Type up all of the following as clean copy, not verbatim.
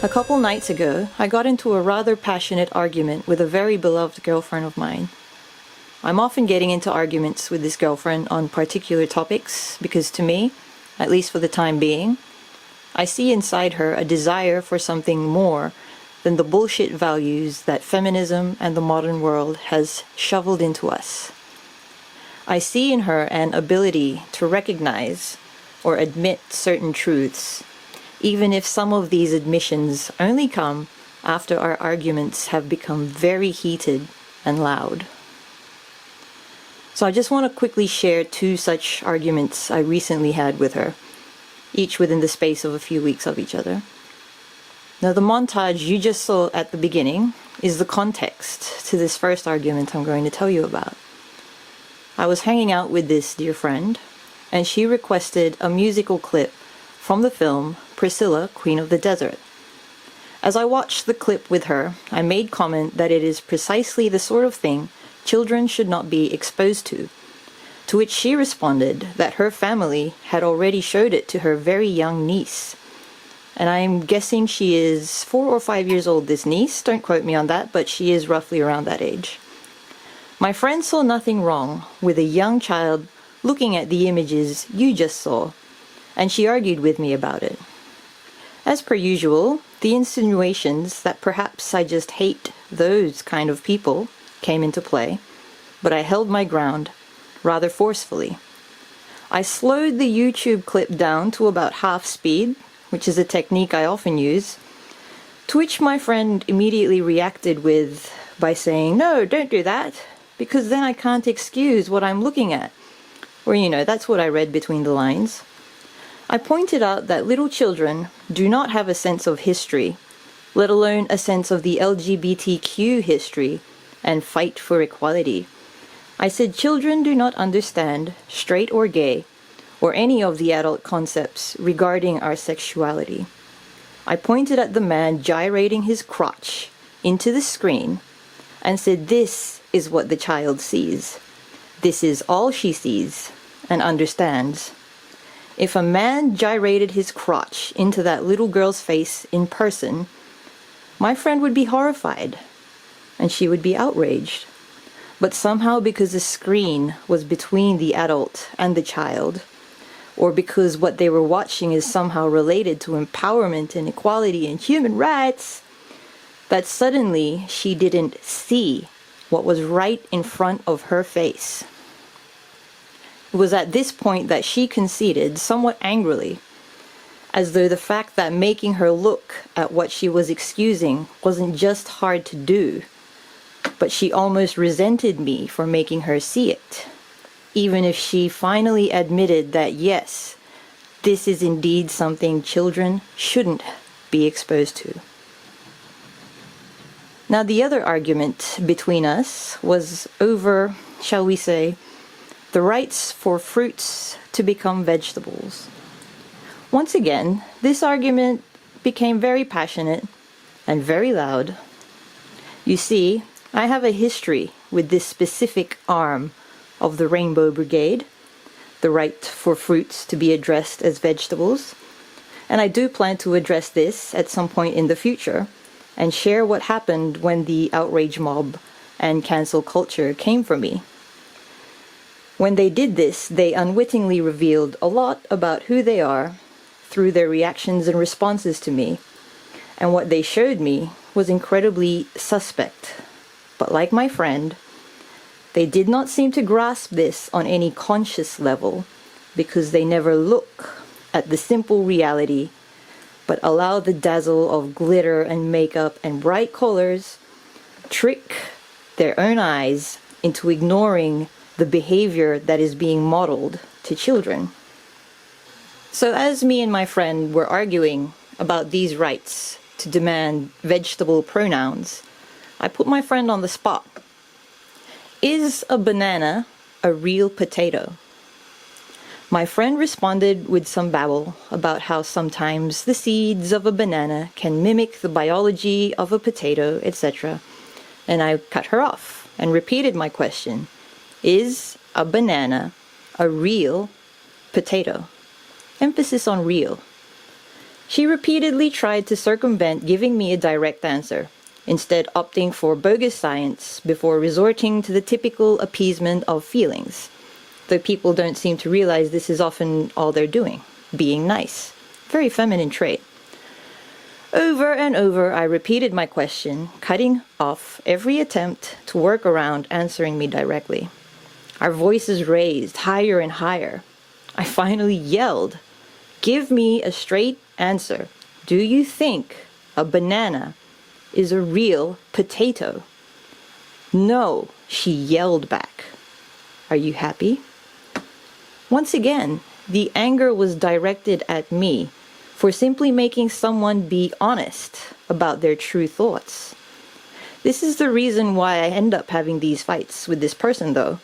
A couple nights ago, I got into a rather passionate argument with a very beloved girlfriend of mine. I'm often getting into arguments with this girlfriend on particular topics because to me, at least for the time being, I see inside her a desire for something more than the bullshit values that feminism and the modern world has shoveled into us. I see in her an ability to recognize or admit certain truths, even if some of these admissions only come after our arguments have become very heated and loud. So I just want to quickly share two such arguments I recently had with her, each within the space of a few weeks of each other. Now, the montage you just saw at the beginning is the context to this first argument I'm going to tell you about. I was hanging out with this dear friend, and she requested a musical clip from the film Priscilla, Queen of the Desert. As I watched the clip with her, I made comment that it is precisely the sort of thing children should not be exposed to which she responded that her family had already showed it to her very young niece. And I'm guessing she is 4 or 5 years old, this niece. Don't quote me on that, but she is roughly around that age. My friend saw nothing wrong with a young child looking at the images you just saw, and she argued with me about it. As per usual, the insinuations that perhaps I just hate those kind of people came into play, but I held my ground rather forcefully. I slowed the YouTube clip down to about half speed, which is a technique I often use, to which my friend immediately reacted by saying, "No, don't do that, because then I can't excuse what I'm looking at." Or, that's what I read between the lines. I pointed out that little children do not have a sense of history, let alone a sense of the LGBTQ history and fight for equality. I said children do not understand straight or gay, or any of the adult concepts regarding our sexuality. I pointed at the man gyrating his crotch into the screen and said this is what the child sees. This is all she sees and understands. If a man gyrated his crotch into that little girl's face in person, my friend would be horrified and she would be outraged. But somehow, because the screen was between the adult and the child, or because what they were watching is somehow related to empowerment and equality and human rights, that suddenly she didn't see what was right in front of her face. It was at this point that she conceded, somewhat angrily, as though the fact that making her look at what she was excusing wasn't just hard to do, but she almost resented me for making her see it, even if she finally admitted that yes, this is indeed something children shouldn't be exposed to. Now, the other argument between us was over, shall we say, the rights for fruits to become vegetables. Once again, this argument became very passionate and very loud. You see, I have a history with this specific arm of the Rainbow Brigade, the right for fruits to be addressed as vegetables, and I do plan to address this at some point in the future and share what happened when the outrage mob and cancel culture came for me. When they did this, they unwittingly revealed a lot about who they are through their reactions and responses to me, and what they showed me was incredibly suspect. But like my friend, they did not seem to grasp this on any conscious level because they never look at the simple reality, but allow the dazzle of glitter and makeup and bright colors trick their own eyes into ignoring the behavior that is being modeled to children. So as me and my friend were arguing about these rights to demand vegetable pronouns, I put my friend on the spot. Is a banana a real potato? My friend responded with some babble about how sometimes the seeds of a banana can mimic the biology of a potato, etc. And I cut her off and repeated my question. Is a banana a real potato? Emphasis on real. She repeatedly tried to circumvent giving me a direct answer, instead opting for bogus science before resorting to the typical appeasement of feelings. Though people don't seem to realize this is often all they're doing, being nice. Very feminine trait. Over and over, I repeated my question, cutting off every attempt to work around answering me directly. Our voices raised higher and higher. I finally yelled, "Give me a straight answer. Do you think a banana is a real potato?" "No," she yelled back. "Are you happy?" Once again, the anger was directed at me for simply making someone be honest about their true thoughts. This is the reason why I end up having these fights with this person, though.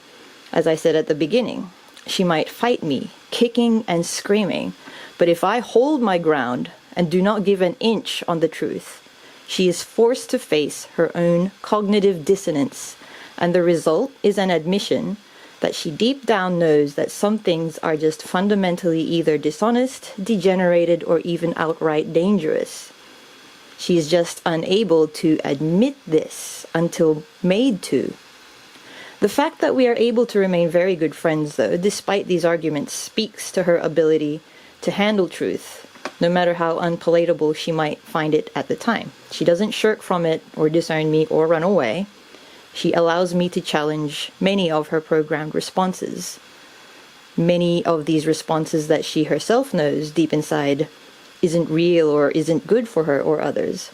As I said at the beginning, she might fight me, kicking and screaming, but if I hold my ground and do not give an inch on the truth, she is forced to face her own cognitive dissonance, and the result is an admission that she deep down knows that some things are just fundamentally either dishonest, degenerated, or even outright dangerous. She is just unable to admit this until made to. The fact that we are able to remain very good friends, though, despite these arguments, speaks to her ability to handle truth, no matter how unpalatable she might find it at the time. She doesn't shirk from it or disown me or run away. She allows me to challenge many of her programmed responses. Many of these responses that she herself knows deep inside isn't real or isn't good for her or others.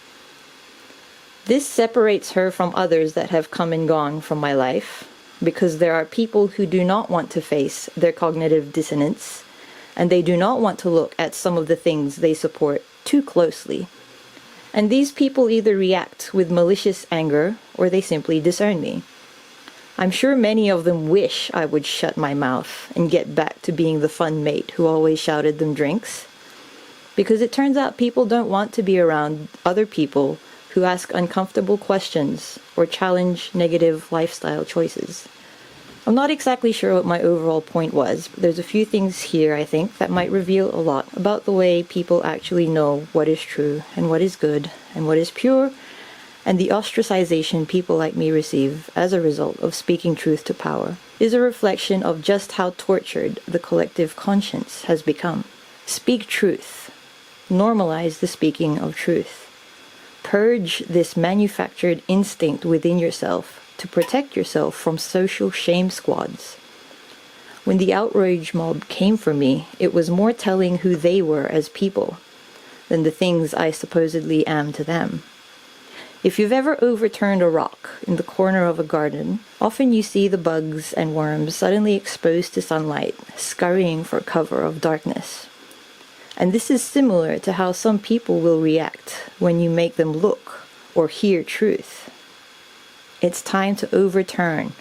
This separates her from others that have come and gone from my life, because there are people who do not want to face their cognitive dissonance, and they do not want to look at some of the things they support too closely. And these people either react with malicious anger or they simply disown me. I'm sure many of them wish I would shut my mouth and get back to being the fun mate who always shouted them drinks. Because it turns out people don't want to be around other people who ask uncomfortable questions or challenge negative lifestyle choices. I'm not exactly sure what my overall point was, but there's a few things here, I think, that might reveal a lot about the way people actually know what is true and what is good and what is pure, and the ostracization people like me receive as a result of speaking truth to power is a reflection of just how tortured the collective conscience has become. Speak truth. Normalize the speaking of truth. Purge this manufactured instinct within yourself to protect yourself from social shame squads. When the outrage mob came for me, it was more telling who they were as people than the things I supposedly am to them. If you've ever overturned a rock in the corner of a garden, often you see the bugs and worms suddenly exposed to sunlight, scurrying for cover of darkness. And this is similar to how some people will react when you make them look or hear truth. It's time to overturn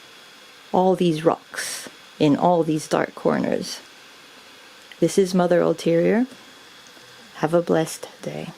all these rocks in all these dark corners. This is Mother Ulterior. Have a blessed day.